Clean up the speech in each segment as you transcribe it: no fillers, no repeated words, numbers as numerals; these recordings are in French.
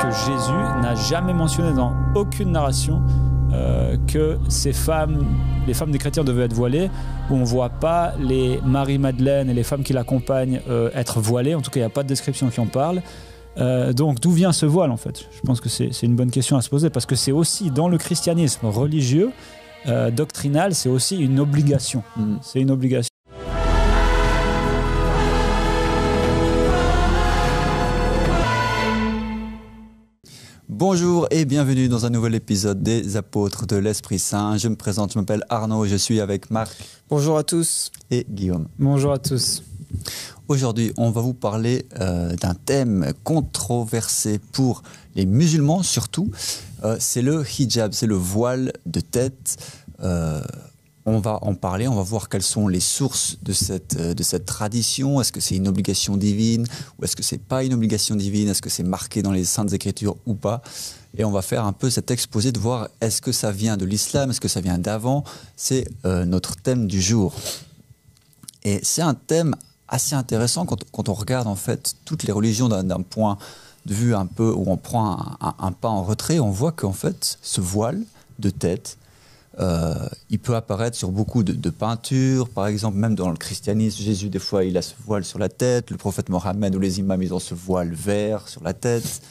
que Jésus n'a jamais mentionné dans aucune narration que les femmes des chrétiens devaient être voilées, où on ne voit pas les Marie-Madeleine et les femmes qui l'accompagnent être voilées. En tout cas, il n'y a pas de description qui en parle. Donc, d'où vient ce voile, en fait? Je pense que c'est une bonne question à se poser, parce que c'est aussi, dans le christianisme religieux, doctrinal, c'est aussi une obligation. C'est une obligation. Bonjour et bienvenue dans un nouvel épisode des Apôtres de l'Esprit Saint. Je me présente, je m'appelle Arnaud, je suis avec Marc. Bonjour à tous. Et Guillaume. Bonjour à tous. Aujourd'hui, on va vous parler d'un thème controversé pour les musulmans surtout. C'est le hijab, c'est le voile de tête. On va en parler, on va voir quelles sont les sources de cette tradition. Est-ce que c'est une obligation divine ou est-ce que c'est pas une obligation divine? Est-ce que c'est marqué dans les Saintes Écritures ou pas? Et on va faire un peu cet exposé de voir est-ce que ça vient de l'islam, est-ce que ça vient d'avant? C'est notre thème du jour. Et c'est un thème assez intéressant quand on regarde en fait toutes les religions d'un point de vue un peu où on prend un pas en retrait. On voit qu'en fait ce voile de tête, il peut apparaître sur beaucoup de peintures, par exemple même dans le christianisme, Jésus des fois il a ce voile sur la tête, le prophète Mohammed ou les imams ils ont ce voile vert sur la tête.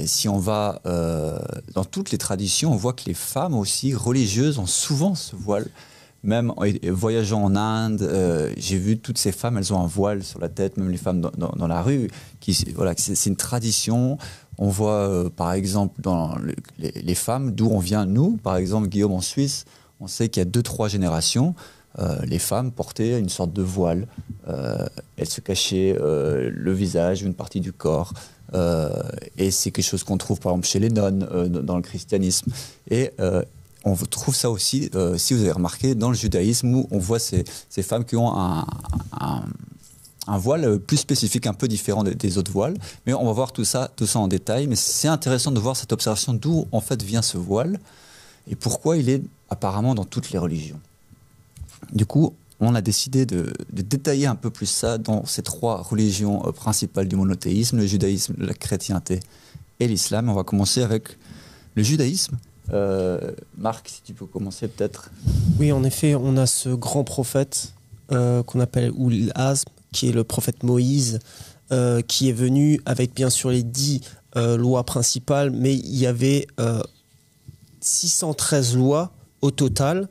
Si on va dans toutes les traditions, on voit que les femmes aussi religieuses ont souvent ce voile. Même voyageant en Inde, j'ai vu toutes ces femmes, elles ont un voile sur la tête, même les femmes dans la rue. Voilà, c'est une tradition. On voit par exemple dans les femmes d'où on vient, nous, par exemple Guillaume en Suisse, on sait qu'il y a 2-3 générations, les femmes portaient une sorte de voile. Elles se cachaient le visage, une partie du corps. Et c'est quelque chose qu'on trouve par exemple chez les nonnes dans le christianisme. Et on trouve ça aussi, si vous avez remarqué, dans le judaïsme où on voit ces femmes qui ont un voile plus spécifique, un peu différent des autres voiles. Mais on va voir tout ça en détail. Mais c'est intéressant de voir cette observation d'où en fait vient ce voile et pourquoi il est apparemment dans toutes les religions. Du coup, on a décidé de détailler un peu plus ça dans ces 3 religions principales du monothéisme, le judaïsme, la chrétienté et l'islam. On va commencer avec le judaïsme. Marc, si tu peux commencer peut-être. Oui, en effet, on a ce grand prophète qu'on appelle Ulul Azm, qui est le prophète Moïse, qui est venu avec bien sûr les 10 lois principales, mais il y avait 613 lois au total.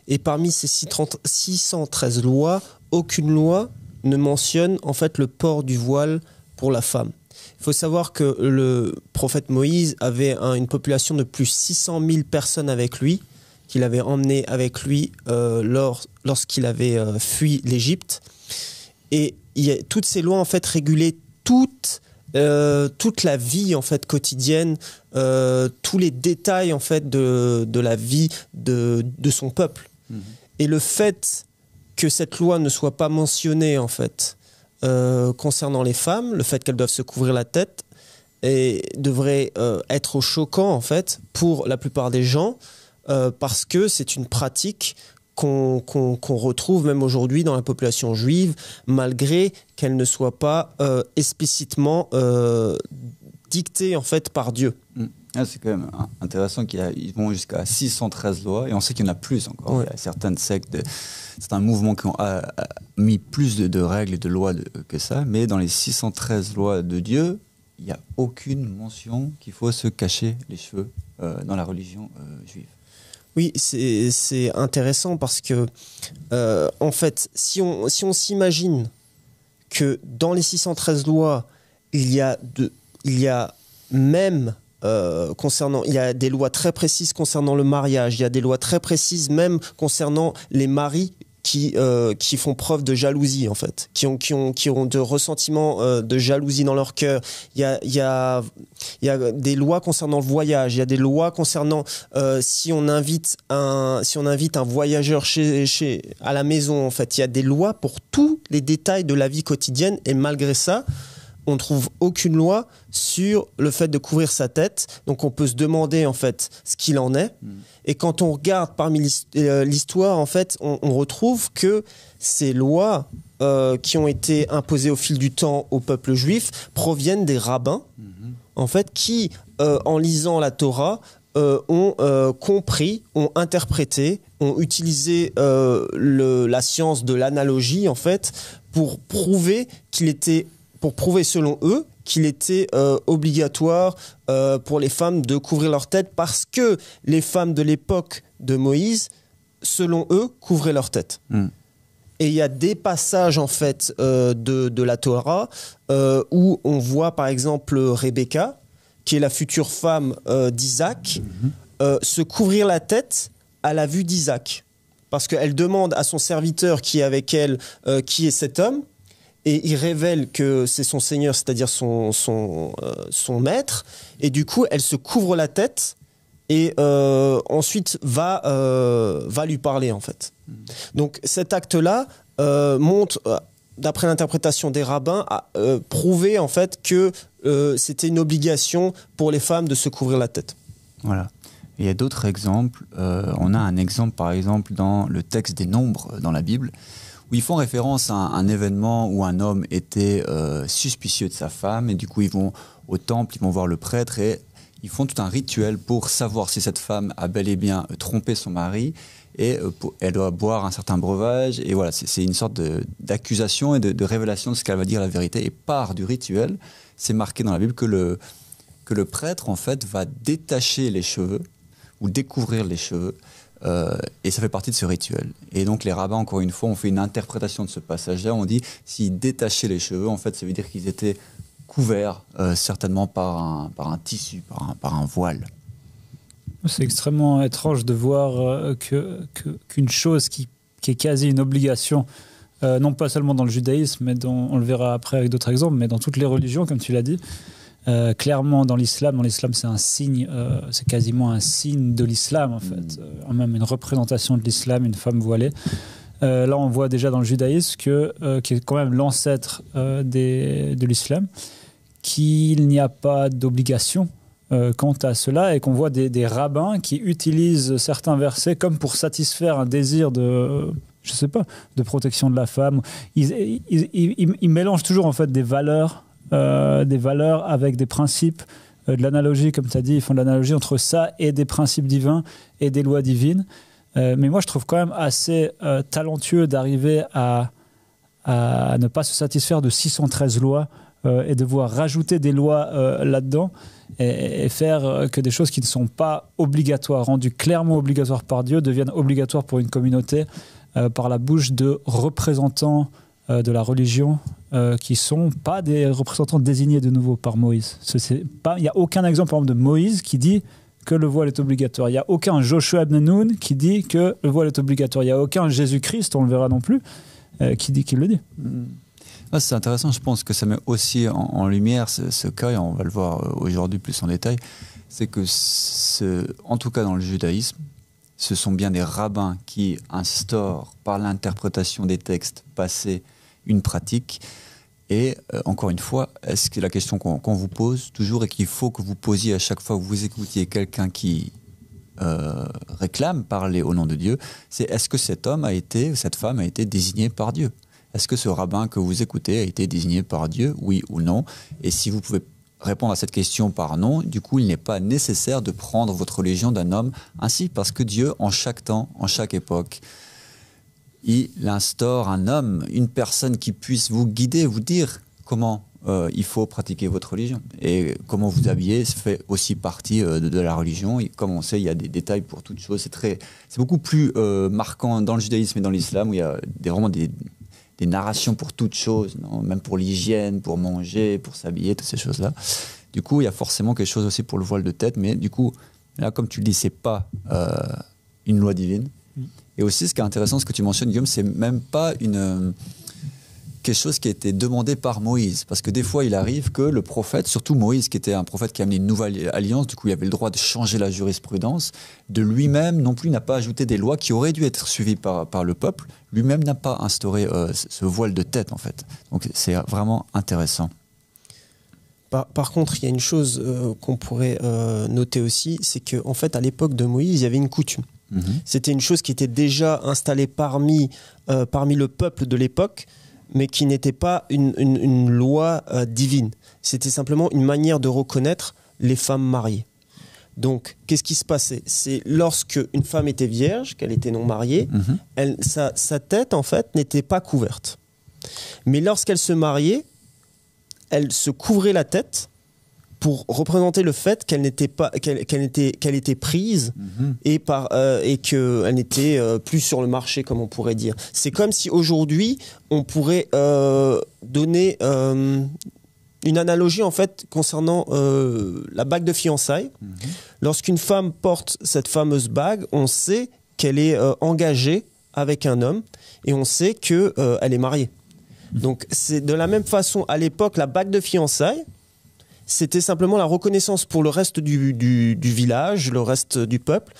Et parmi ces 613 lois, aucune loi ne mentionne en fait le port du voile pour la femme. Il faut savoir que le prophète Moïse avait une population de plus de 600 000 personnes avec lui, qu'il avait emmené avec lui lorsqu'il avait fui l'Égypte. Et toutes ces lois en fait régulaient toute la vie en fait quotidienne, tous les détails en fait de la vie de son peuple. Et le fait que cette loi ne soit pas mentionnée en fait concernant les femmes, le fait qu'elles doivent se couvrir la tête devrait être choquant en fait pour la plupart des gens parce que c'est une pratique qu'on retrouve même aujourd'hui dans la population juive, malgré qu'elle ne soit pas explicitement dictée en fait par Dieu. C'est quand même intéressant qu'ils vont jusqu'à 613 lois et on sait qu'il y en a plus encore. Ouais. Il y a certaines sectes, certains mouvements qui ont mis plus de règles et de lois que ça, mais dans les 613 lois de Dieu, il n'y a aucune mention qu'il faut se cacher les cheveux dans la religion juive. Oui, c'est intéressant parce que, en fait, si on s'imagine que dans les 613 lois, il y a même il y a des lois très précises concernant le mariage, il y a des lois très précises même concernant les maris qui font preuve de jalousie en fait, qui ont de ressentiment de jalousie dans leur cœur. Il y a des lois concernant le voyage, il y a des lois concernant si on invite un voyageur à la maison en fait. Il y a des lois pour tous les détails de la vie quotidienne et malgré ça, on ne trouve aucune loi sur le fait de couvrir sa tête. Donc, on peut se demander, en fait, ce qu'il en est. Et quand on regarde parmi l'histoire, en fait, on retrouve que ces lois qui ont été imposées au fil du temps au peuple juif proviennent des rabbins en fait, qui, en lisant la Torah, ont compris, ont interprété, ont utilisé la science de l'analogie, en fait, pour prouver selon eux, qu'il était obligatoire pour les femmes de couvrir leur tête, parce que les femmes de l'époque de Moïse, selon eux, couvraient leur tête. Et il y a des passages, en fait, de la Torah où on voit, par exemple, Rebecca, qui est la future femme d'Isaac, se couvrir la tête à la vue d'Isaac. Parce qu'elle demande à son serviteur qui est avec elle qui est cet homme, et il révèle que c'est son seigneur, c'est-à-dire son maître, et du coup, elle se couvre la tête et ensuite va lui parler, en fait. Donc cet acte-là montre, d'après l'interprétation des rabbins, à prouver en fait que c'était une obligation pour les femmes de se couvrir la tête. Voilà. Il y a d'autres exemples. On a un exemple, par exemple, dans le texte des Nombres dans la Bible, où ils font référence à un événement où un homme était suspicieux de sa femme, et du coup ils vont au temple, ils vont voir le prêtre, et ils font tout un rituel pour savoir si cette femme a bel et bien trompé son mari, et elle doit boire un certain breuvage, et voilà, c'est une sorte d'accusation et de révélation de ce qu'elle va dire la vérité. Et part du rituel, c'est marqué dans la Bible que le prêtre, en fait, va détacher les cheveux, ou découvrir les cheveux, et ça fait partie de ce rituel. Et donc les rabbins, encore une fois, ont fait une interprétation de ce passage-là. On dit, s'ils détachaient les cheveux, en fait, ça veut dire qu'ils étaient couverts, certainement par un tissu, par un voile. C'est extrêmement étrange de voir qu'une chose qui est quasi une obligation, non pas seulement dans le judaïsme, mais on le verra après avec d'autres exemples, mais dans toutes les religions, comme tu l'as dit. Clairement, dans l'islam, c'est un signe, c'est quasiment un signe de l'islam, en fait. Même une représentation de l'islam, une femme voilée. Là, on voit déjà dans le judaïsme qui est quand même l'ancêtre de l'islam, qu'il n'y a pas d'obligation quant à cela, et qu'on voit des rabbins qui utilisent certains versets comme pour satisfaire un désir de protection de la femme. Ils mélangent toujours, en fait, des valeurs avec des principes, de l'analogie, comme tu as dit. Ils font de l'analogie entre ça et des principes divins et des lois divines. Mais moi, je trouve quand même assez talentueux d'arriver à ne pas se satisfaire de 613 lois et devoir rajouter des lois là-dedans, et faire que des choses qui ne sont pas obligatoires, rendues clairement obligatoires par Dieu, deviennent obligatoires pour une communauté par la bouche de représentants de la religion qui ne sont pas des représentants désignés de nouveau par Moïse. Il n'y a aucun exemple, par exemple, de Moïse qui dit que le voile est obligatoire. Il n'y a aucun Joshua ibn Nun qui dit que le voile est obligatoire. Il n'y a aucun Jésus-Christ, on le verra non plus, qui le dit. C'est intéressant, je pense que ça met aussi en lumière ce cas, et on va le voir aujourd'hui plus en détail, c'est que, en tout cas dans le judaïsme, ce sont bien des rabbins qui instaurent par l'interprétation des textes passés une pratique. Et encore une fois, est-ce que la question qu'on vous pose toujours, et qu'il faut que vous posiez à chaque fois que vous écoutiez quelqu'un qui réclame parler au nom de Dieu, c'est est-ce que cette femme a été désignée par Dieu ? Est-ce que ce rabbin que vous écoutez a été désigné par Dieu, oui ou non ? Et si vous pouvez répondre à cette question par non, du coup, il n'est pas nécessaire de prendre votre religion d'un homme ainsi, parce que Dieu, en chaque temps, en chaque époque, il instaure un homme, une personne qui puisse vous guider, vous dire comment il faut pratiquer votre religion. Et comment vous habiller, ça fait aussi partie de la religion. Et comme on sait, il y a des détails pour toutes choses. C'est beaucoup plus marquant dans le judaïsme et dans l'islam, où il y a vraiment des narrations pour toutes choses, non, même pour l'hygiène, pour manger, pour s'habiller, toutes ces choses-là. Du coup, il y a forcément quelque chose aussi pour le voile de tête, mais du coup, là, comme tu le dis, c'est pas une loi divine. Et aussi, ce qui est intéressant, ce que tu mentionnes, Guillaume, c'est même pas quelque chose qui a été demandé par Moïse. Parce que des fois, il arrive que le prophète, surtout Moïse, qui était un prophète qui a amené une nouvelle alliance, du coup, il avait le droit de changer la jurisprudence, de lui-même non plus n'a pas ajouté des lois qui auraient dû être suivies par le peuple. Lui-même n'a pas instauré ce voile de tête, en fait. Donc, c'est vraiment intéressant. Par contre, il y a une chose qu'on pourrait noter aussi, c'est qu'en fait, à l'époque de Moïse, il y avait une coutume. C'était une chose qui était déjà installée parmi le peuple de l'époque, mais qui n'était pas une loi divine. C'était simplement une manière de reconnaître les femmes mariées. Donc, qu'est-ce qui se passait? C'est lorsque une femme était vierge, qu'elle était non mariée, sa tête, en fait, n'était pas couverte. Mais lorsqu'elle se mariait, elle se couvrait la tête pour représenter le fait qu'elle était prise et qu'elle n'était plus sur le marché, comme on pourrait dire. C'est comme si aujourd'hui, on pourrait donner une analogie en fait concernant la bague de fiançailles. Lorsqu'une femme porte cette fameuse bague, on sait qu'elle est engagée avec un homme et on sait qu'elle est mariée. Donc c'est de la même façon, à l'époque, la bague de fiançailles, c'était simplement la reconnaissance pour le reste du village, le reste du peuple,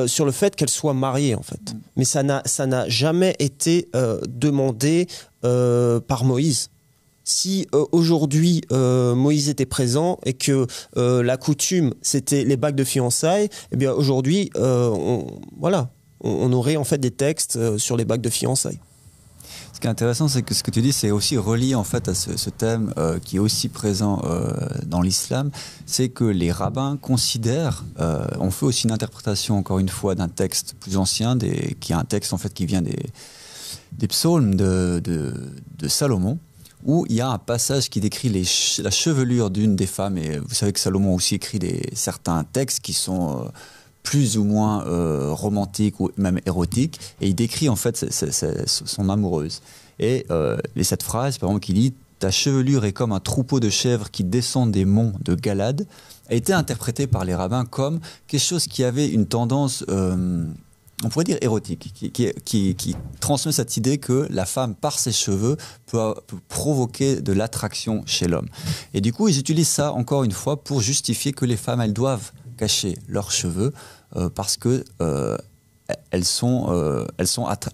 sur le fait qu'elle soit mariée en fait. Mais ça n'a jamais été demandé par Moïse. Si aujourd'hui Moïse était présent et que la coutume c'était les bagues de fiançailles, eh bien aujourd'hui on aurait en fait des textes sur les bagues de fiançailles. Ce qui est intéressant, c'est que ce que tu dis, c'est aussi relié en fait à ce thème qui est aussi présent dans l'islam, c'est que les rabbins considèrent, on fait aussi une interprétation encore une fois d'un texte plus ancien, qui est un texte en fait qui vient des psaumes de Salomon, où il y a un passage qui décrit la chevelure d'une des femmes, et vous savez que Salomon a aussi écrit certains textes qui sont plus ou moins romantiques ou même érotiques, et il décrit en fait son amoureuse. Et cette phrase, par exemple, qui dit « Ta chevelure est comme un troupeau de chèvres qui descend des monts de Galad », a été interprétée par les rabbins comme quelque chose qui avait une tendance, on pourrait dire érotique, qui transmet cette idée que la femme, par ses cheveux, peut provoquer de l'attraction chez l'homme. Et du coup, ils utilisent ça, encore une fois, pour justifier que les femmes, elles doivent cacher leurs cheveux parce que elles sont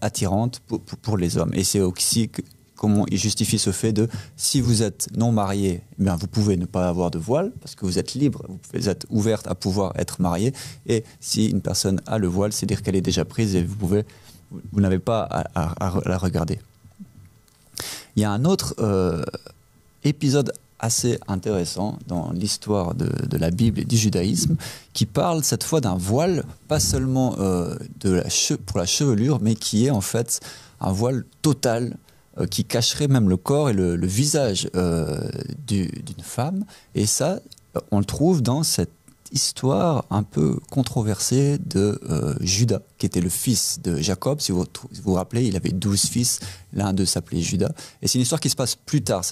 attirantes pour les hommes. Et c'est aussi comment ils justifient ce fait de si vous êtes non marié, eh bien vous pouvez ne pas avoir de voile parce que vous êtes libre, vous êtes ouverte à pouvoir être marié. Et si une personne a le voile, c'est dire qu'elle est déjà prise et vous n'avez pas à la regarder. Il y a un autre épisode assez intéressant dans l'histoire de la Bible et du judaïsme, qui parle cette fois d'un voile, pas seulement pour la chevelure, mais qui est en fait un voile total qui cacherait même le corps et le visage d'une femme. Et ça, on le trouve dans cette histoire un peu controversée de Judas, qui était le fils de Jacob. Si vous vous rappelez, il avait 12 fils, l'un d'eux s'appelait Judas. Et c'est une histoire qui se passe plus tard,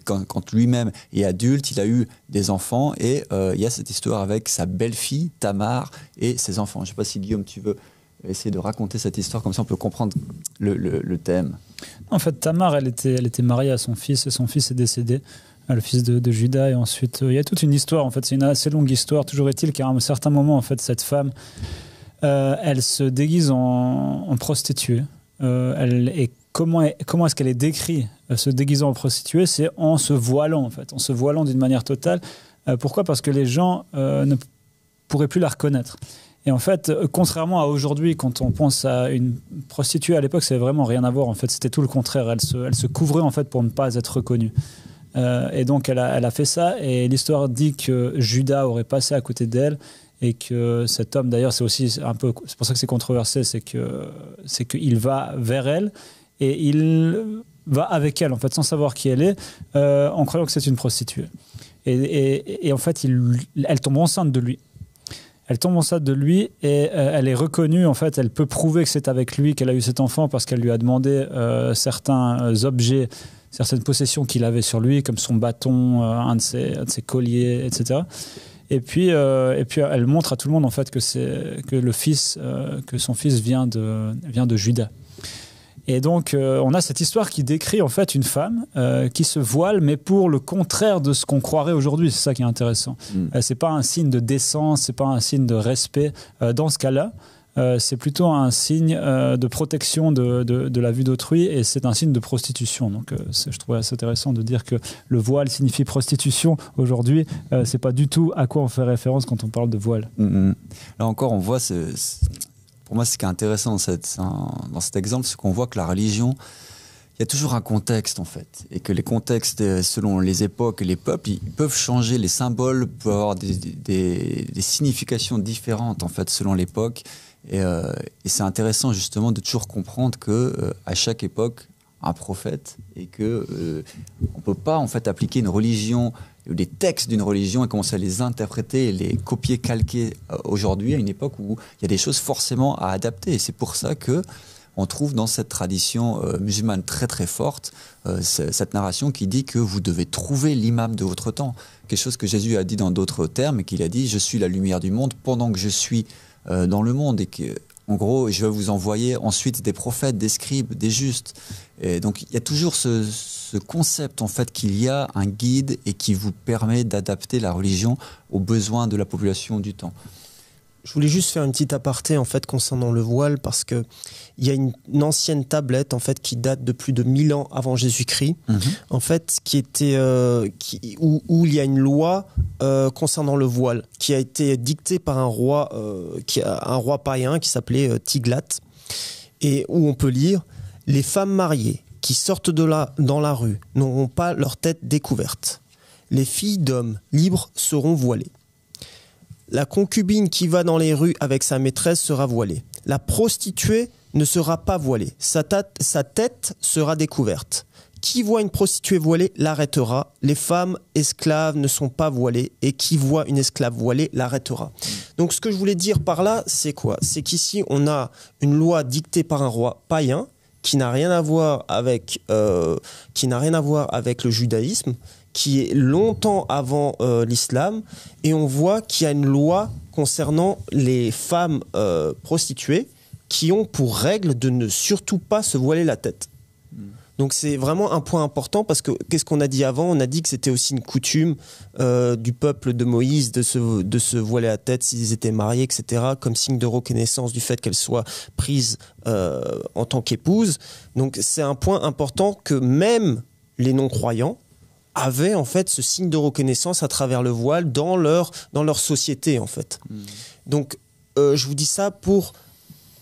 quand lui-même est adulte, il a eu des enfants, et il y a cette histoire avec sa belle-fille, Tamar, et ses enfants. Je ne sais pas si Guillaume, tu veux essayer de raconter cette histoire, comme ça on peut comprendre le thème. En fait, Tamar, elle était mariée à son fils, et son fils est décédé, le fils de Judas, et ensuite il y a toute une histoire, en fait c'est une assez longue histoire. Toujours est-il qu'à un certain moment, en fait, cette femme elle se déguise en prostituée. Comment est-ce qu'elle est décrite se déguisant en prostituée? C'est en se voilant, en fait, en se voilant d'une manière totale. Pourquoi? Parce que les gens ne pourraient plus la reconnaître. Et en fait, contrairement à aujourd'hui, quand on pense à une prostituée, à l'époque, ça n'avait vraiment rien à voir. En fait, c'était tout le contraire. Elle se couvrait, en fait, pour ne pas être reconnue. Et donc elle a fait ça, et l'histoire dit que Judas aurait passé à côté d'elle, et que cet homme, d'ailleurs c'est pour ça que c'est controversé, c'est qu'il va vers elle et il va avec elle, en fait, sans savoir qui elle est, en croyant que c'est une prostituée, et en fait elle tombe enceinte de lui. Elle tombe enceinte de lui, et elle est reconnue, en fait, elle peut prouver que c'est avec lui qu'elle a eu cet enfant, parce qu'elle lui a demandé certains objets, certaines possessions qu'il avait sur lui, comme son bâton, un de ses colliers, etc. Et puis elle montre à tout le monde, en fait, que son fils vient de Judas. Et donc on a cette histoire qui décrit, en fait, une femme qui se voile, mais pour le contraire de ce qu'on croirait aujourd'hui. C'est ça qui est intéressant. C'est pas un signe de décence, c'est pas un signe de respect. Dans ce cas-là, c'est plutôt un signe de protection de la vue d'autrui, et c'est un signe de prostitution. Donc je trouvais assez intéressant de dire que le voile signifie prostitution aujourd'hui. C'est pas du tout à quoi on fait référence quand on parle de voile. Là encore, on voit, pour moi, ce qui est intéressant dans cet exemple, c'est qu'on voit que la religion, il y a toujours un contexte en fait, et que les contextes selon les époques et les peuples, ils peuvent changer, les symboles peuvent avoir des significations différentes en fait selon l'époque, et c'est intéressant justement de toujours comprendre que à chaque époque un prophète, et que on peut pas en fait appliquer une religion ou des textes d'une religion et commencer à les interpréter et les copier-calquer aujourd'hui à une époque où il y a des choses forcément à adapter, et c'est pour ça que on trouve dans cette tradition musulmane très très forte cette narration qui dit que vous devez trouver l'imam de votre temps. Quelque chose que Jésus a dit dans d'autres termes, et qu'il a dit « Je suis la lumière du monde pendant que je suis dans le monde ». Et que, en gros, je vais vous envoyer ensuite des prophètes, des scribes, des justes. Et donc il y a toujours ce concept en fait qu'il y a un guide et qui vous permet d'adapter la religion aux besoins de la population du temps. Je voulais juste faire une petite aparté en fait concernant le voile, parce que il y a une ancienne tablette en fait qui date de plus de 1000 ans avant Jésus-Christ, en fait qui était où il y a une loi concernant le voile qui a été dictée par un roi païen qui s'appelait Tiglath, et où on peut lire: les femmes mariées qui sortent dans la rue n'auront pas leur tête découverte. Les filles d'hommes libres seront voilées. La concubine qui va dans les rues avec sa maîtresse sera voilée. La prostituée ne sera pas voilée. Sa tête sera découverte. Qui voit une prostituée voilée l'arrêtera. Les femmes esclaves ne sont pas voilées, et qui voit une esclave voilée l'arrêtera. Donc ce que je voulais dire par là, c'est quoi? C'est qu'ici, on a une loi dictée par un roi païen qui n'a rien à voir avec le judaïsme, qui est longtemps avant l'islam, et on voit qu'il y a une loi concernant les femmes prostituées qui ont pour règle de ne surtout pas se voiler la tête. Donc c'est vraiment un point important, parce que qu'est-ce qu'on a dit avant? On a dit que c'était aussi une coutume du peuple de Moïse de se voiler la tête s'ils étaient mariés, etc., comme signe de reconnaissance du fait qu'elle soit prise en tant qu'épouse. Donc c'est un point important que même les non-croyants avaient en fait ce signe de reconnaissance à travers le voile dans leur société en fait. Donc je vous dis ça pour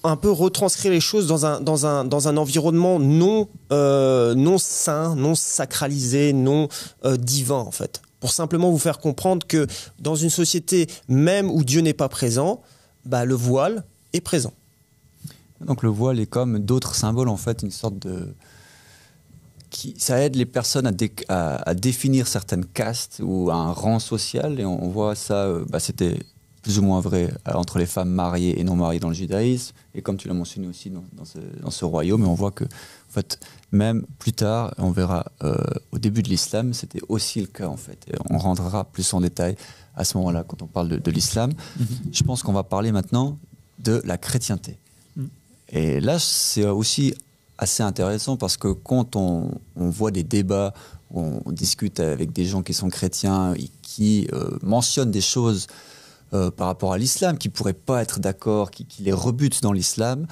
un peu retranscrire les choses dans un environnement non sain, non sacralisé, non divin en fait. Pour simplement vous faire comprendre que dans une société même où Dieu n'est pas présent, le voile est présent. Donc le voile est comme d'autres symboles en fait, une sorte de... ça aide les personnes à définir certaines castes ou un rang social, et on voit ça, c'était plus ou moins vrai entre les femmes mariées et non mariées dans le judaïsme, et comme tu l'as mentionné aussi dans ce royaume, et on voit que en fait, même plus tard, on verra au début de l'islam, c'était aussi le cas en fait, et on rentrera plus en détail à ce moment-là quand on parle de l'islam. Je pense qu'on va parler maintenant de la chrétienté. Et là, c'est aussi assez intéressant, parce que quand on voit des débats, on discute avec des gens qui sont chrétiens et qui mentionnent des choses par rapport à l'islam, qui ne pourraient pas être d'accord, qui les rebutent dans l'islam,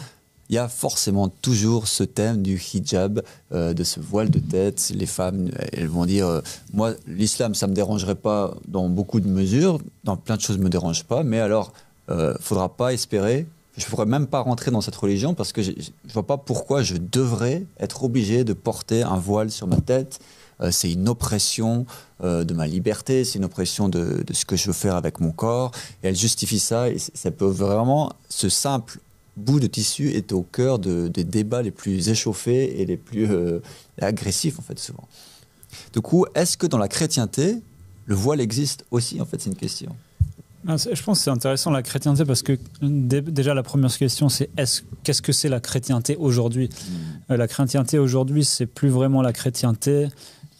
il y a forcément toujours ce thème du hijab, de ce voile de tête. Les femmes, elles vont dire moi, l'islam, ça ne me dérangerait pas dans beaucoup de mesures, dans plein de choses ne me dérangent pas, mais alors, il ne faudra pas espérer. Je ne pourrais même pas rentrer dans cette religion, parce que je ne vois pas pourquoi je devrais être obligé de porter un voile sur ma tête. C'est une oppression de ma liberté, c'est une oppression de ce que je veux faire avec mon corps. Et elle justifie ça, et ça peut vraiment, ce simple bout de tissu est au cœur des débats les plus échauffés et les plus agressifs, en fait, souvent. Du coup, est-ce que dans la chrétienté, le voile existe aussi? En fait, c'est une question. Je pense que c'est intéressant la chrétienté, parce que déjà la première question c'est qu'est-ce que c'est la chrétienté aujourd'hui? La chrétienté aujourd'hui, c'est plus vraiment la chrétienté,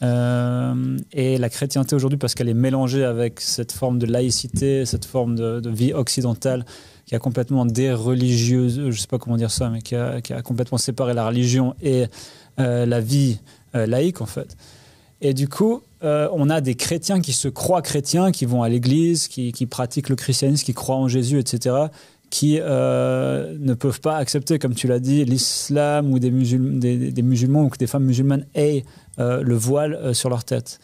et la chrétienté aujourd'hui, parce qu'elle est mélangée avec cette forme de laïcité, cette forme de vie occidentale qui a complètement déreligieuse, je ne sais pas comment dire ça, mais qui a complètement séparé la religion et la vie laïque en fait. Et du coup, on a des chrétiens qui se croient chrétiens, qui vont à l'église, qui pratiquent le christianisme, qui croient en Jésus, etc., qui ne peuvent pas accepter, comme tu l'as dit, l'islam, ou des musulmans, ou que des femmes musulmanes aient le voile sur leur tête.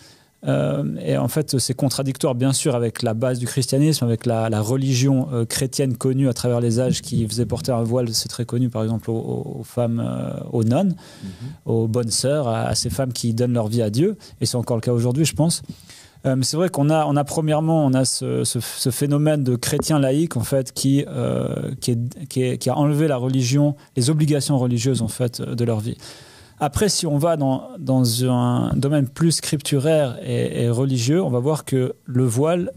Et en fait, c'est contradictoire, bien sûr, avec la base du christianisme, avec la religion chrétienne connue à travers les âges qui faisait porter un voile. C'est très connu, par exemple, aux femmes, aux nonnes, aux bonnes sœurs, à ces femmes qui donnent leur vie à Dieu. Et c'est encore le cas aujourd'hui, je pense. Mais c'est vrai qu'on a premièrement, on a ce phénomène de chrétien laïque, en fait, qui a enlevé la religion, les obligations religieuses, en fait, de leur vie. Après, si on va dans un domaine plus scripturaire et religieux, on va voir que le voile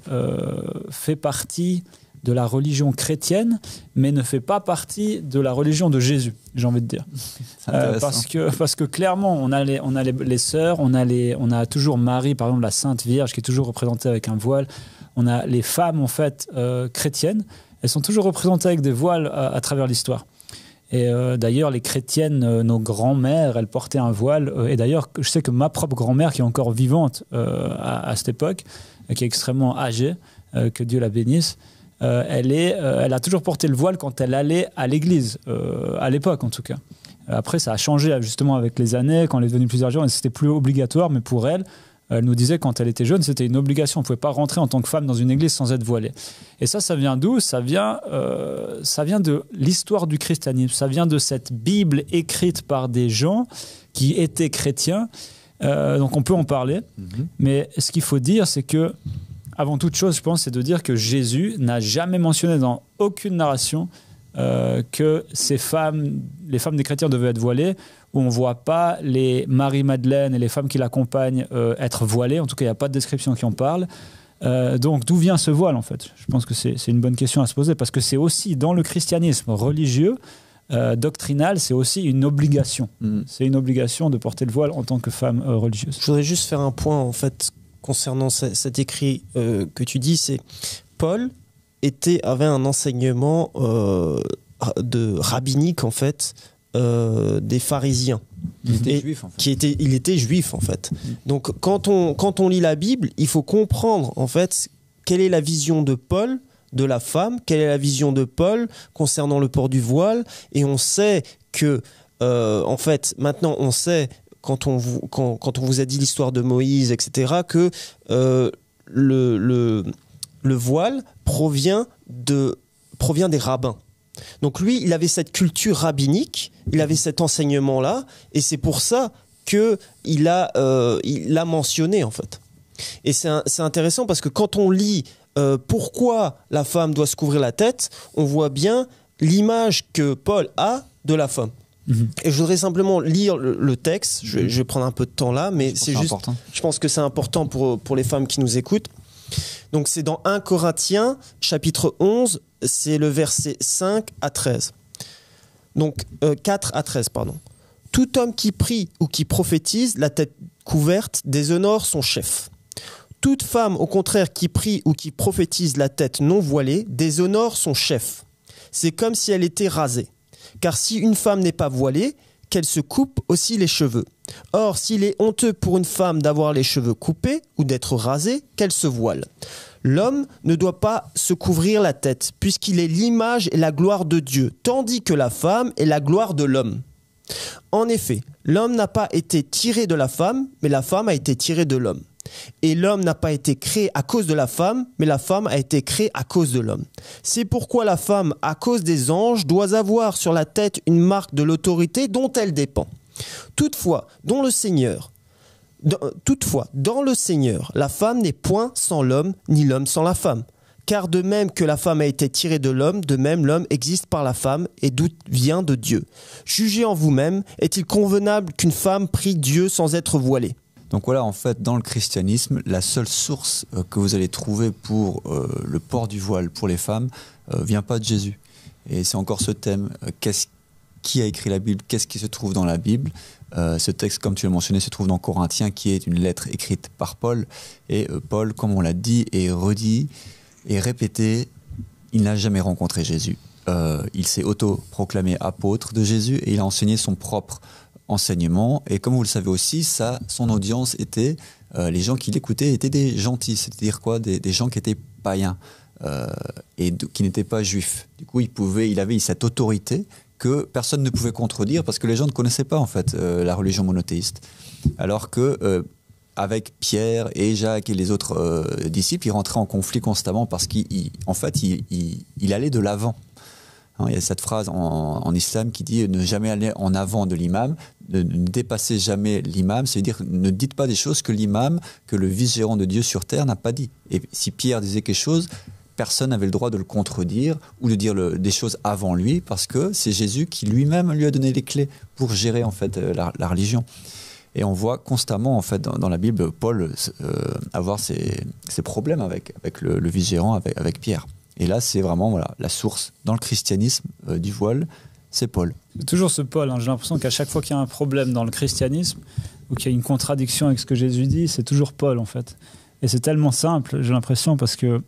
fait partie de la religion chrétienne, mais ne fait pas partie de la religion de Jésus, j'ai envie de dire. Parce que clairement, on a les sœurs, on a toujours Marie, par exemple, la Sainte Vierge, qui est toujours représentée avec un voile. On a les femmes, en fait, chrétiennes, elles sont toujours représentées avec des voiles à travers l'histoire. Et d'ailleurs, les chrétiennes, nos grands-mères, elles portaient un voile. Et d'ailleurs, je sais que ma propre grand-mère, qui est encore vivante à cette époque, qui est extrêmement âgée, que Dieu la bénisse, elle a toujours porté le voile quand elle allait à l'église, à l'époque en tout cas. Après, ça a changé justement avec les années, quand elle est devenue plus âgée, c'était plus obligatoire, mais pour elle, elle nous disait quand elle était jeune, c'était une obligation. On ne pouvait pas rentrer en tant que femme dans une église sans être voilée. Et ça vient d'où ? Ça vient de l'histoire du christianisme. Ça vient de cette Bible écrite par des gens qui étaient chrétiens. Donc on peut en parler. Mais ce qu'il faut dire, c'est que, avant toute chose, je pense, c'est de dire que Jésus n'a jamais mentionné dans aucune narration que les femmes des chrétiens devaient être voilées, où on ne voit pas les Marie-Madeleine et les femmes qui l'accompagnent être voilées. En tout cas, il n'y a pas de description qui en parle. Donc, d'où vient ce voile, en fait ? Je pense que c'est une bonne question à se poser, parce que c'est aussi, dans le christianisme religieux, doctrinal, c'est aussi une obligation. C'est une obligation de porter le voile en tant que femme religieuse. Je voudrais juste faire un point, en fait, concernant cet écrit que tu dis, c'est Paul avait un enseignement rabbinique, en fait, des pharisiens. Il était juif, en fait. Il était juif, en fait. Donc, quand on lit la Bible, il faut comprendre, en fait, quelle est la vision de Paul de la femme, quelle est la vision de Paul concernant le port du voile, et on sait que, en fait, maintenant, on sait, quand on vous a dit l'histoire de Moïse, etc., que le voile provient des rabbins. Donc lui, il avait cette culture rabbinique, il avait cet enseignement-là, et c'est pour ça qu'il l'a mentionné, en fait. Et c'est intéressant parce que quand on lit pourquoi la femme doit se couvrir la tête, on voit bien l'image que Paul a de la femme. Et je voudrais simplement lire le texte. Je vais prendre un peu de temps là, mais c'est juste. Important. Je pense que c'est important pour les femmes qui nous écoutent. Donc c'est dans 1 Corinthiens, chapitre 11, c'est le verset 5 à 13. Donc 4 à 13, pardon. Tout homme qui prie ou qui prophétise, la tête couverte, déshonore son chef. Toute femme, au contraire, qui prie ou qui prophétise la tête non voilée, déshonore son chef. C'est comme si elle était rasée. Car si une femme n'est pas voilée, qu'elle se coupe aussi les cheveux. Or, s'il est honteux pour une femme d'avoir les cheveux coupés ou d'être rasée, qu'elle se voile. L'homme ne doit pas se couvrir la tête, puisqu'il est l'image et la gloire de Dieu, tandis que la femme est la gloire de l'homme. En effet, l'homme n'a pas été tiré de la femme, mais la femme a été tirée de l'homme. Et l'homme n'a pas été créé à cause de la femme, mais la femme a été créée à cause de l'homme. C'est pourquoi la femme, à cause des anges, doit avoir sur la tête une marque de l'autorité dont elle dépend. Toutefois, dans le Seigneur, la femme n'est point sans l'homme, ni l'homme sans la femme. Car de même que la femme a été tirée de l'homme, de même l'homme existe par la femme et d'où vient de Dieu. Jugez en vous-même, est-il convenable qu'une femme prie Dieu sans être voilée ? Donc voilà, en fait, dans le christianisme, la seule source que vous allez trouver pour le port du voile pour les femmes vient pas de Jésus. Et c'est encore ce thème, qui a écrit la Bible, qu'est-ce qui se trouve dans la Bible. Ce texte, comme tu l'as mentionné, se trouve dans Corinthiens, qui est une lettre écrite par Paul. Et Paul, comme on l'a dit et redit et répété, il n'a jamais rencontré Jésus. Il s'est auto-proclamé apôtre de Jésus et il a enseigné son propre enseignement. Et comme vous le savez aussi, son audience était, les gens qui l'écoutaient étaient des gentils, c'est-à-dire quoi, des gens qui étaient païens et qui n'étaient pas juifs. Du coup, il avait cette autorité que personne ne pouvait contredire parce que les gens ne connaissaient pas en fait la religion monothéiste. Alors que avec Pierre et Jacques et les autres disciples, il rentrait en conflit constamment parce qu'en fait, il allait de l'avant. Il y a cette phrase en islam qui dit ne jamais aller en avant de l'imam, ne dépasser jamais l'imam, c'est-à-dire ne dites pas des choses que l'imam, que le vice-gérant de Dieu sur terre n'a pas dit. Et si Pierre disait quelque chose, personne n'avait le droit de le contredire ou de dire des choses avant lui, parce que c'est Jésus qui lui-même lui a donné les clés pour gérer en fait la religion. Et on voit constamment en fait dans la Bible Paul avoir ces problèmes avec le vice-gérant, avec Pierre. Et là, c'est vraiment la source dans le christianisme du voile, c'est Paul. C'est toujours ce Paul. J'ai l'impression qu'à chaque fois qu'il y a un problème dans le christianisme ou qu'il y a une contradiction avec ce que Jésus dit, c'est toujours Paul en fait. Et c'est tellement simple, j'ai l'impression, parce que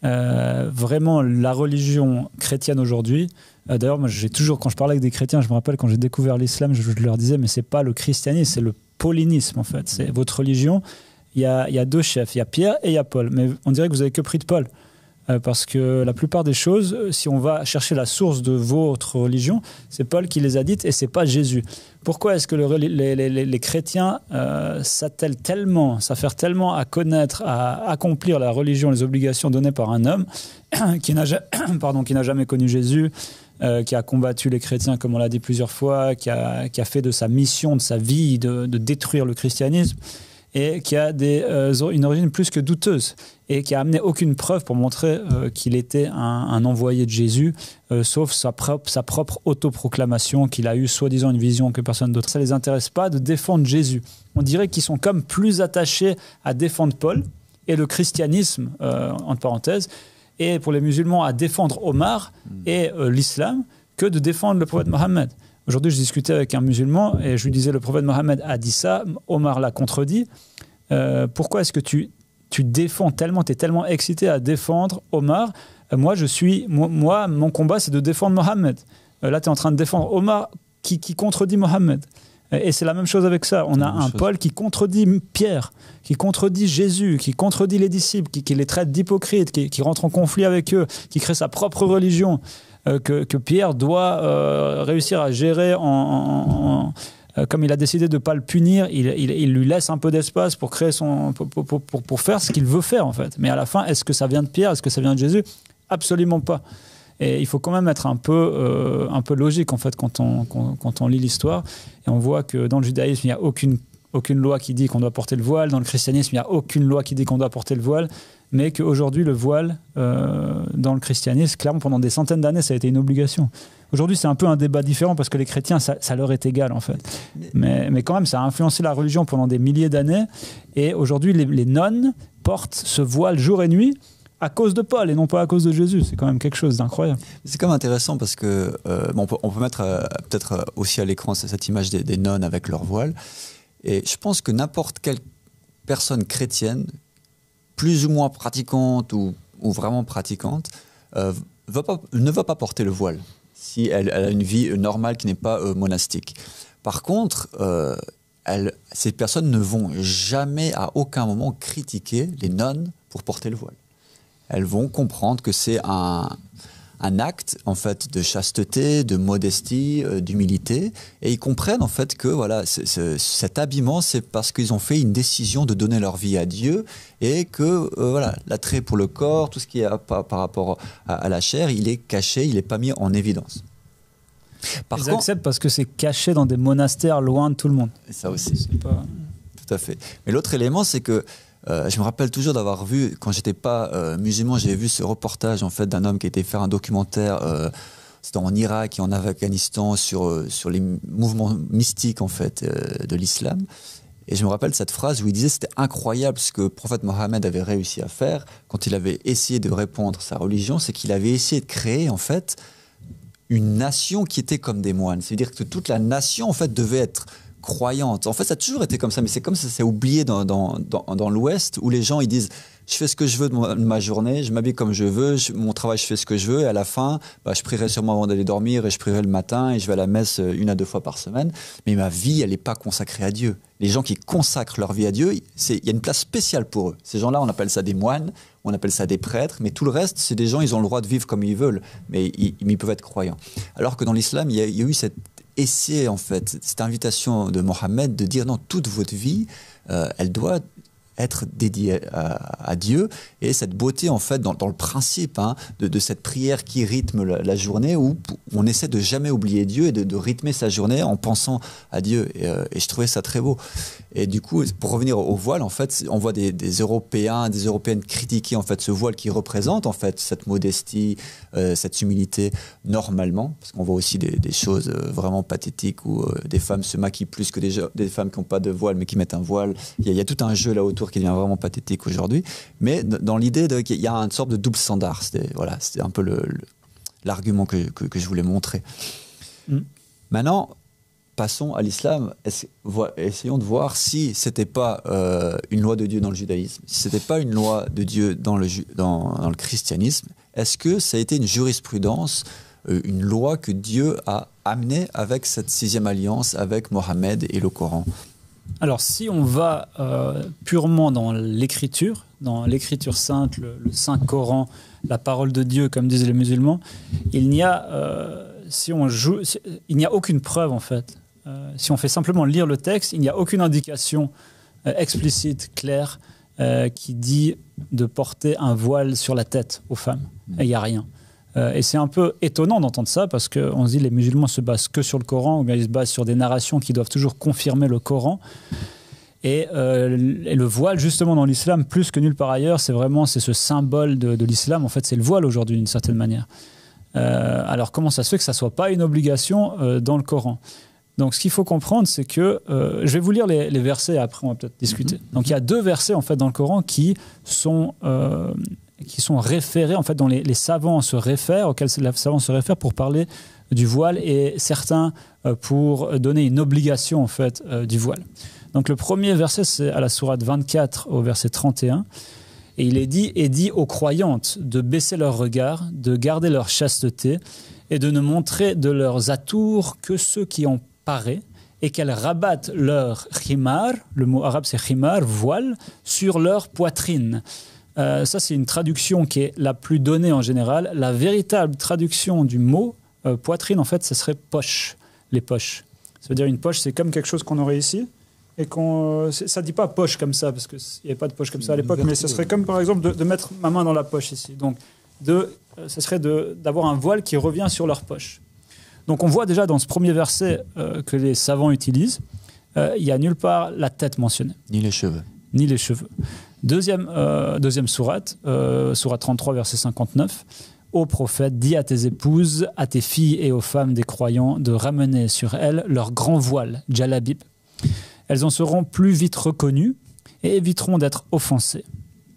vraiment la religion chrétienne aujourd'hui, d'ailleurs, moi, quand je parlais avec des chrétiens, je me rappelle quand j'ai découvert l'islam, je leur disais, mais c'est pas le christianisme, c'est le paulinisme en fait. C'est votre religion. Il y a deux chefs, il y a Pierre et il y a Paul. Mais on dirait que vous avez que pris de Paul. Parce que la plupart des choses, si on va chercher la source de votre religion, c'est Paul qui les a dites et c'est pas Jésus. Pourquoi est-ce que les chrétiens s'attellent tellement à connaître, à accomplir la religion, les obligations données par un homme qui n'a jamais connu Jésus, qui a combattu les chrétiens, comme on l'a dit plusieurs fois, qui a fait de sa mission, de sa vie, de détruire le christianisme, et qui a une origine plus que douteuse, et qui a amené aucune preuve pour montrer qu'il était un envoyé de Jésus, sauf sa propre autoproclamation, qu'il a eu soi-disant une vision que personne d'autre. Ça ne les intéresse pas de défendre Jésus. On dirait qu'ils sont comme plus attachés à défendre Paul et le christianisme, entre parenthèses, et pour les musulmans à défendre Omar et l'islam, que de défendre le prophète Mohammed. Aujourd'hui, je discutais avec un musulman et je lui disais, le prophète Mohammed a dit ça, Omar l'a contredit. Pourquoi est-ce que tu défends tellement, tu es tellement excité à défendre Omar? Moi, mon combat, c'est de défendre Mohammed. Là, tu es en train de défendre Omar qui contredit Mohammed. Et c'est la même chose avec ça. On a un Paul qui contredit Pierre, qui contredit Jésus, qui contredit les disciples, qui les traite d'hypocrites, qui rentre en conflit avec eux, qui crée sa propre religion. Que Pierre doit réussir à gérer comme il a décidé de ne pas le punir, il lui laisse un peu d'espace pour créer pour faire ce qu'il veut faire en fait. Mais à la fin, est-ce que ça vient de Pierre? Est-ce que ça vient de Jésus? Absolument pas. Et il faut quand même être un peu logique en fait quand on lit l'histoire. Et on voit que dans le judaïsme, il n'y a aucune loi qui dit qu'on doit porter le voile. Dans le christianisme, il n'y a aucune loi qui dit qu'on doit porter le voile. Mais qu'aujourd'hui, le voile, dans le christianisme, clairement, pendant des centaines d'années, ça a été une obligation. Aujourd'hui, c'est un peu un débat différent parce que les chrétiens, ça leur est égal, en fait. Mais quand même, ça a influencé la religion pendant des milliers d'années. Et aujourd'hui, les nonnes portent ce voile jour et nuit à cause de Paul et non pas à cause de Jésus. C'est quand même quelque chose d'incroyable. C'est quand même intéressant parce que on peut mettre peut-être aussi à l'écran cette image des nonnes avec leur voile. Et je pense que n'importe quelle personne chrétienne, plus ou moins pratiquante ou vraiment pratiquante, ne va pas porter le voile si elle a une vie normale qui n'est pas monastique. Par contre, ces personnes ne vont jamais, à aucun moment, critiquer les nonnes pour porter le voile. Elles vont comprendre que c'est un acte en fait de chasteté, de modestie, d'humilité, et ils comprennent en fait que voilà, cet habillement, c'est parce qu'ils ont fait une décision de donner leur vie à Dieu, et que voilà, l'attrait pour le corps, tout ce qui est par rapport à la chair, il est caché, il n'est pas mis en évidence. Ils acceptent parce que c'est caché dans des monastères loin de tout le monde. Ça aussi. Tout à fait. Mais l'autre élément, c'est que je me rappelle toujours d'avoir vu, quand j'étais pas musulman, j'ai vu ce reportage en fait d'un homme qui était faire un documentaire, c'était en Irak et en Afghanistan sur les mouvements mystiques en fait de l'islam. Et je me rappelle cette phrase où il disait c'était incroyable ce que le prophète Mohammed avait réussi à faire quand il avait essayé de répandre sa religion, c'est qu'il avait essayé de créer en fait une nation qui était comme des moines. C'est-à-dire que toute la nation en fait devait être croyante. En fait, ça a toujours été comme ça, mais c'est comme ça, c'est oublié dans l'Ouest, où les gens ils disent je fais ce que je veux de ma journée, je m'habille comme je veux, mon travail je fais ce que je veux, et à la fin, je prierai sûrement avant d'aller dormir, et je prierai le matin, et je vais à la messe 1 à 2 fois par semaine, mais ma vie, elle n'est pas consacrée à Dieu. Les gens qui consacrent leur vie à Dieu, il y a une place spéciale pour eux. Ces gens-là, on appelle ça des moines, on appelle ça des prêtres, mais tout le reste, c'est des gens, ils ont le droit de vivre comme ils veulent, mais ils peuvent être croyants. Alors que dans l'islam, il y a eu cette essai, en fait, cette invitation de Mohammed de dire non, toute votre vie, elle doit être dédiée à Dieu, et cette beauté en fait dans le principe de cette prière qui rythme la journée, où on essaie de jamais oublier Dieu et de rythmer sa journée en pensant à Dieu, et je trouvais ça très beau. Et du coup, pour revenir au voile, en fait, on voit des Européens, des Européennes critiquer en fait ce voile qui représente en fait cette modestie, cette humilité normalement, parce qu'on voit aussi des choses vraiment pathétiques où des femmes se maquillent plus que des femmes qui n'ont pas de voile mais qui mettent un voile. Il y a tout un jeu là autour qui devient vraiment pathétique aujourd'hui. Mais dans l'idée qu'il y a une sorte de double standard, c'était un peu l'argument que je voulais montrer. Maintenant, passons à l'islam. Essayons de voir si c'était pas une loi de Dieu dans le judaïsme, si c'était pas une loi de Dieu dans le christianisme. Est-ce que ça a été une jurisprudence, une loi que Dieu a amenée avec cette 6e alliance avec Mohammed et le Coran? Alors, si on va purement dans l'écriture sainte, le Saint Coran, la parole de Dieu, comme disent les musulmans, il n'y a aucune preuve en fait. Si on fait simplement lire le texte, il n'y a aucune indication explicite, claire, qui dit de porter un voile sur la tête aux femmes. Et il n'y a rien. Et c'est un peu étonnant d'entendre ça, parce qu'on se dit les musulmans se basent que sur le Coran, ou bien ils se basent sur des narrations qui doivent toujours confirmer le Coran. Et le voile, justement, dans l'islam, plus que nulle part ailleurs, c'est ce symbole de l'islam. En fait, c'est le voile aujourd'hui, d'une certaine manière. Alors, comment ça se fait que ça ne soit pas une obligation dans le Coran? Donc, ce qu'il faut comprendre, c'est que... je vais vous lire les versets, et après, on va peut-être discuter. Donc, il y a 2 versets, en fait, dans le Coran qui sont référés, en fait, dont les savants se réfèrent, auxquels les savants se réfèrent pour parler du voile, et certains pour donner une obligation, en fait, du voile. Donc, le premier verset, c'est à la sourate 24, au verset 31. Et il est dit aux croyantes de baisser leur regard, de garder leur chasteté et de ne montrer de leurs atours que ceux qui ont paré, et qu'elles rabattent leur khimar, le mot arabe c'est khimar, voile, sur leur poitrine. Ça, c'est une traduction qui est la plus donnée en général. La véritable traduction du mot poitrine, en fait, ce serait poche, les poches. Ça veut dire une poche, c'est comme quelque chose qu'on aurait ici. Et ça ne dit pas poche comme ça, parce qu'il n'y avait pas de poche comme ça à l'époque, mais ce serait comme par exemple de mettre ma main dans la poche ici. Donc, ce serait d'avoir un voile qui revient sur leur poche. Donc, on voit déjà dans ce premier verset que les savants utilisent, il n'y a nulle part la tête mentionnée. Ni les cheveux. Ni les cheveux. Deuxième sourate, sourate 33, verset 59. Ô prophète, dis à tes épouses, à tes filles et aux femmes des croyants de ramener sur elles leur grand voile, djalabib. Elles en seront plus vite reconnues et éviteront d'être offensées.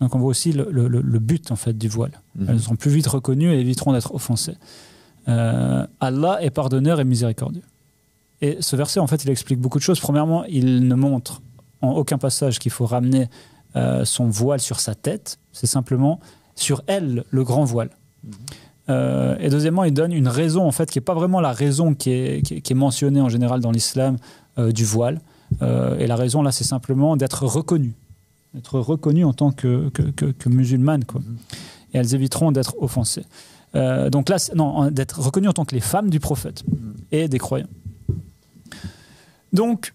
Donc on voit aussi le but en fait du voile. Elles seront plus vite reconnues et éviteront d'être offensées. Allah est pardonneur et miséricordieux. Et ce verset en fait il explique beaucoup de choses. Premièrement, il ne montre en aucun passage qu'il faut ramener son voile sur sa tête. C'est simplement sur elle le grand voile. Et deuxièmement, il donne une raison en fait qui n'est pas vraiment la raison qui est mentionnée en général dans l'islam du voile. Et la raison là, c'est simplement d'être reconnue en tant que musulmane, quoi. Et elles éviteront d'être offensées. Donc là, d'être reconnues en tant que les femmes du prophète et des croyants. Donc,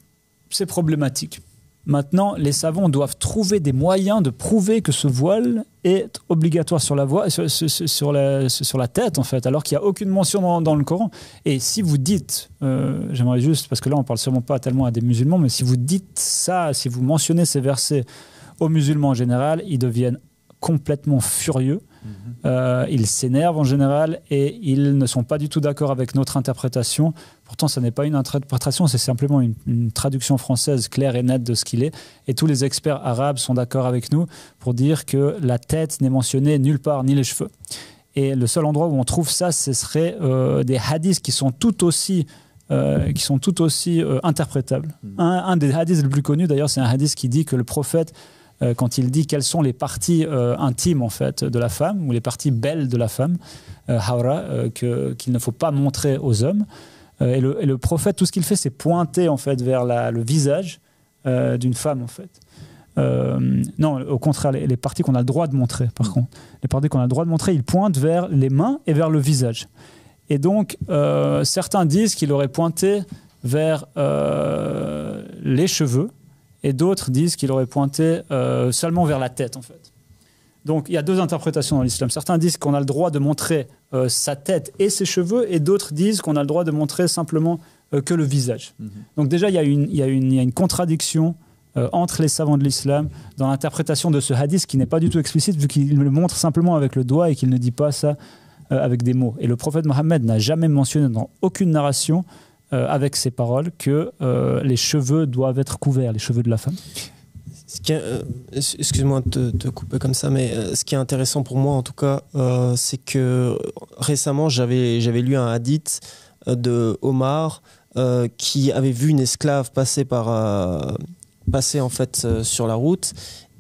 c'est problématique. Maintenant, les savants doivent trouver des moyens de prouver que ce voile est obligatoire sur la tête, en fait, alors qu'il n'y a aucune mention dans le Coran. Et si vous dites, j'aimerais juste, parce que là, on ne parle sûrement pas tellement à des musulmans, mais si vous dites ça, si vous mentionnez ces versets aux musulmans en général, ils deviennent complètement furieux. Ils s'énervent en général et ils ne sont pas du tout d'accord avec notre interprétation. Pourtant, ce n'est pas une interprétation, c'est simplement une traduction française claire et nette de ce qu'il est. Et tous les experts arabes sont d'accord avec nous pour dire que la tête n'est mentionnée nulle part, ni les cheveux. Et le seul endroit où on trouve ça, ce serait des hadiths qui sont tout aussi interprétables. Un des hadiths les plus connus, d'ailleurs, c'est un hadith qui dit que le prophète, quand il dit quelles sont les parties intimes en fait, de la femme, ou les parties belles de la femme, hawra, qu'il ne faut pas montrer aux hommes. Et le prophète, tout ce qu'il fait, c'est pointer en fait, vers le visage d'une femme. En fait. Non, au contraire, les parties qu'on a le droit de montrer, par contre. Les parties qu'on a le droit de montrer, il pointe vers les mains et vers le visage. Et donc, certains disent qu'il aurait pointé vers les cheveux, et d'autres disent qu'il aurait pointé seulement vers la tête, en fait. Donc, il y a deux interprétations dans l'islam. Certains disent qu'on a le droit de montrer sa tête et ses cheveux, et d'autres disent qu'on a le droit de montrer simplement que le visage. Donc déjà, il y a une contradiction entre les savants de l'islam dans l'interprétation de ce hadith qui n'est pas du tout explicite, vu qu'il le montre simplement avec le doigt et qu'il ne dit pas ça avec des mots. Et le prophète Mohammed n'a jamais mentionné dans aucune narration avec ces paroles que les cheveux doivent être couverts, les cheveux de la femme. Excuse-moi de te couper comme ça, mais ce qui est intéressant pour moi en tout cas, c'est que récemment j'avais lu un hadith de Omar qui avait vu une esclave passer en fait sur la route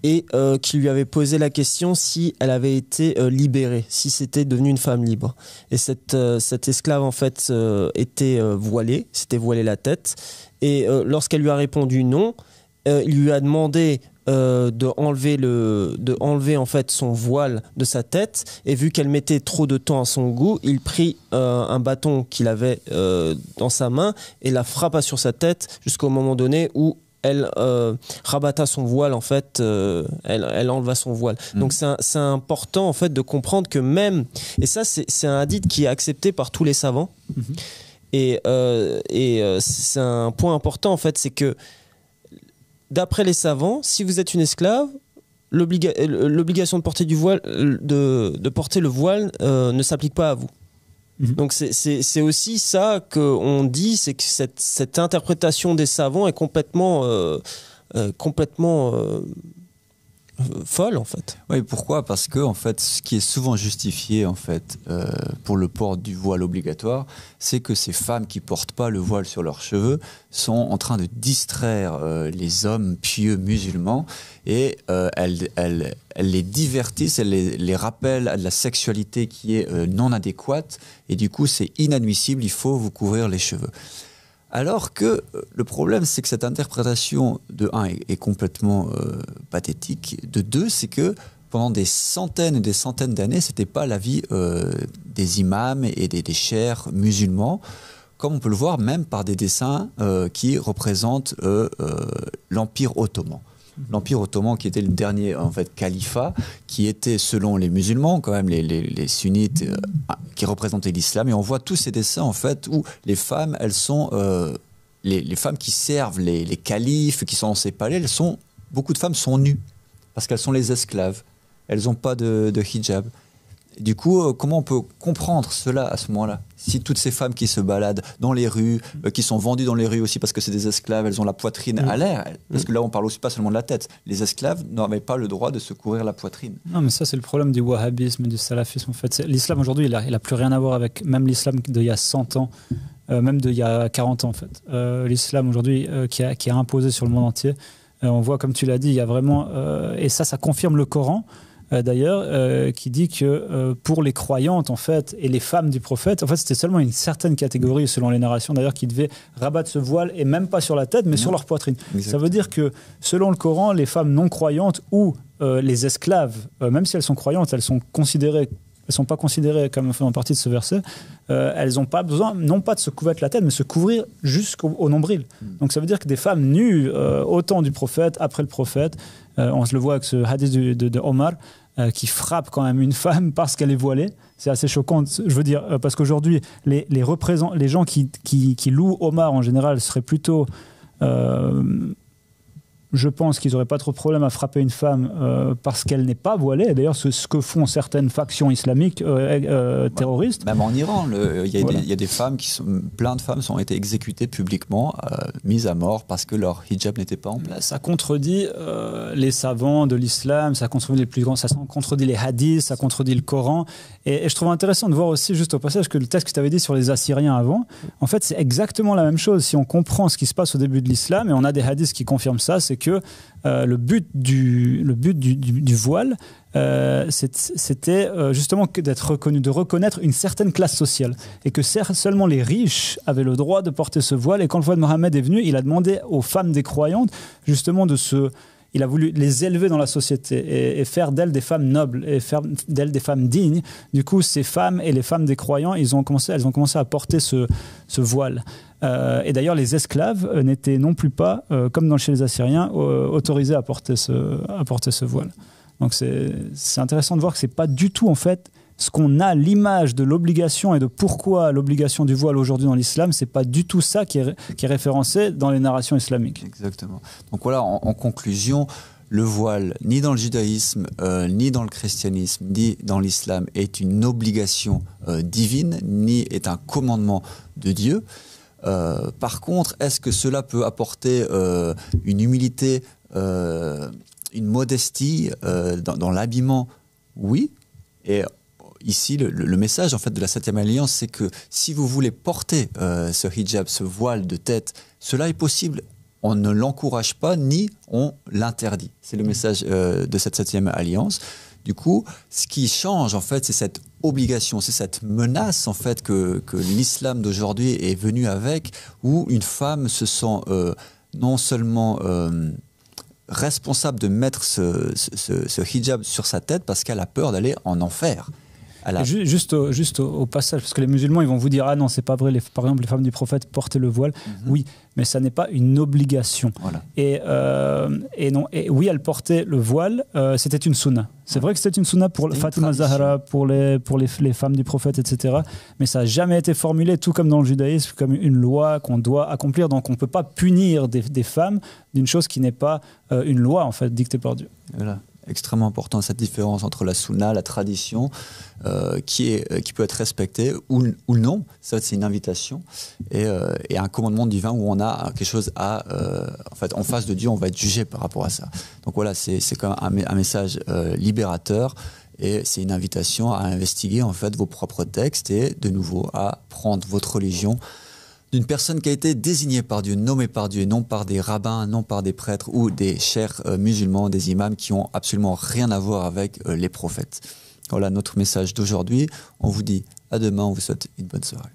et qui lui avait posé la question si elle avait été libérée, si c'était devenu une femme libre. Et cette esclave en fait était voilée, s'était voilée la tête, et lorsqu'elle lui a répondu non, il lui a demandé de enlever en fait son voile de sa tête, et vu qu'elle mettait trop de temps à son goût, il prit un bâton qu'il avait dans sa main et la frappa sur sa tête jusqu'au moment donné où elle rabatta son voile en fait, elle enleva son voile. Donc c'est important en fait de comprendre que même, et ça c'est un hadith qui est accepté par tous les savants, et c'est un point important en fait, c'est que d'après les savants, si vous êtes une esclave, l'obligation de porter du voile, de porter le voile ne s'applique pas à vous. Donc c'est aussi ça qu'on dit, c'est que cette interprétation des savants est complètement folle en fait. Oui, pourquoi ? Parce que en fait, ce qui est souvent justifié en fait pour le port du voile obligatoire, c'est que ces femmes qui portent pas le voile sur leurs cheveux sont en train de distraire les hommes pieux musulmans, et elles les divertissent, elles les rappellent à de la sexualité qui est non adéquate, et du coup c'est inadmissible, il faut vous couvrir les cheveux. Alors que le problème, c'est que cette interprétation, de un, est complètement pathétique. De deux, c'est que pendant des centaines et des centaines d'années, ce n'était pas l'avis des imams et des cheikhs musulmans, comme on peut le voir même par des dessins qui représentent l'Empire ottoman. L'Empire ottoman qui était le dernier en fait califat, qui était selon les musulmans quand même les sunnites qui représentaient l'islam, et on voit tous ces dessins en fait où les femmes, elles sont les femmes qui servent les califes, qui sont dans ces palais, beaucoup de femmes sont nues parce qu'elles sont les esclaves, elles n'ont pas de hijab. Du coup, comment on peut comprendre cela à ce moment-là ? Si toutes ces femmes qui se baladent dans les rues, qui sont vendues dans les rues aussi parce que c'est des esclaves, elles ont la poitrine à l'air, parce que là on parle aussi pas seulement de la tête. Les esclaves n'avaient pas le droit de se couvrir la poitrine. Non, mais ça c'est le problème du wahhabisme, du salafisme en fait. L'islam aujourd'hui, il a plus rien à voir avec même l'islam d'il y a 100 ans, même d'il y a 40 ans en fait. L'islam aujourd'hui qui a imposé sur le monde entier, on voit comme tu l'as dit, il y a vraiment, et ça confirme le Coran. D'ailleurs, qui dit que pour les croyantes en fait et les femmes du prophète, en fait c'était seulement une certaine catégorie selon les narrations d'ailleurs qui devait rabattre ce voile, et même pas sur la tête mais sur leur poitrine. Exactement. Ça veut dire que selon le Coran, les femmes non croyantes ou les esclaves, même si elles sont croyantes, elles sont pas considérées comme faisant partie de ce verset. Elles n'ont pas besoin, non pas de se couvrir la tête, mais se couvrir jusqu'au nombril. Donc ça veut dire que des femmes nues au temps du prophète, après le prophète, on se le voit avec ce hadith de Omar, qui frappe quand même une femme parce qu'elle est voilée. C'est assez choquant, je veux dire, parce qu'aujourd'hui, les gens qui louent Omar en général seraient plutôt... je pense qu'ils n'auraient pas trop de problème à frapper une femme parce qu'elle n'est pas voilée. Et d'ailleurs, c'est ce que font certaines factions islamiques terroristes. Même en Iran, il y a des femmes plein de femmes ont été exécutées publiquement, mises à mort parce que leur hijab n'était pas en place. Ça contredit les savants de l'islam, ça contredit les plus grands, ça contredit les hadiths, ça contredit le Coran. Et je trouve intéressant de voir aussi, juste au passage, que le texte que tu avais dit sur les Assyriens avant, en fait, c'est exactement la même chose. Si on comprend ce qui se passe au début de l'islam, et on a des hadiths qui confirment ça, c'est que le but du voile, c'était justement d'être reconnu, de reconnaître une certaine classe sociale, et que seulement les riches avaient le droit de porter ce voile. Et quand le prophète Mohammed est venu, il a demandé aux femmes des croyantes justement il a voulu les élever dans la société et faire d'elles des femmes nobles et faire d'elles des femmes dignes. Du coup, ces femmes et les femmes des croyants, elles ont commencé à porter ce voile. Et d'ailleurs, les esclaves n'étaient non plus pas, comme chez les Assyriens, autorisés à porter ce voile. Donc c'est intéressant de voir que c'est pas du tout en fait ce qu'on a l'image de l'obligation et de pourquoi l'obligation du voile aujourd'hui dans l'islam, c'est pas du tout ça qui est référencé dans les narrations islamiques. Exactement. Donc voilà, en conclusion, le voile, ni dans le judaïsme, ni dans le christianisme, ni dans l'islam, est une obligation divine, ni est un commandement de Dieu. Par contre, est-ce que cela peut apporter une humilité, une modestie dans l'habillement? Oui. Et ici, le message en fait de la 7e alliance, c'est que si vous voulez porter ce hijab, ce voile de tête, cela est possible. On ne l'encourage pas ni on l'interdit. C'est le message de cette 7e alliance. Du coup, ce qui change en fait, c'est cette obligation, c'est cette menace en fait que l'islam d'aujourd'hui est venu avec, où une femme se sent non seulement responsable de mettre ce hijab sur sa tête parce qu'elle a peur d'aller en enfer. Juste au passage, parce que les musulmans ils vont vous dire ah non c'est pas vrai, par exemple les femmes du prophète portaient le voile, oui, mais ça n'est pas une obligation. Voilà. Et oui, elles portaient le voile, c'était une sunna. C'est vrai que c'était une sunna pour Fatima Zahra, pour les femmes du prophète, etc. Mais ça n'a jamais été formulé, tout comme dans le judaïsme, comme une loi qu'on doit accomplir. Donc on ne peut pas punir des femmes d'une chose qui n'est pas une loi en fait dictée par Dieu. Voilà. Extrêmement important cette différence entre la sunna, la tradition, qui peut être respectée ou non. Ça, c'est une invitation et un commandement divin où on a quelque chose en face de Dieu, on va être jugé par rapport à ça. Donc voilà, c'est quand même un message libérateur et c'est une invitation à investiguer en fait vos propres textes et de nouveau à prendre votre religion d'une personne qui a été désignée par Dieu, nommée par Dieu, non par des rabbins, non par des prêtres ou des chers musulmans, des imams qui ont absolument rien à voir avec les prophètes. Voilà notre message d'aujourd'hui. On vous dit à demain, on vous souhaite une bonne soirée.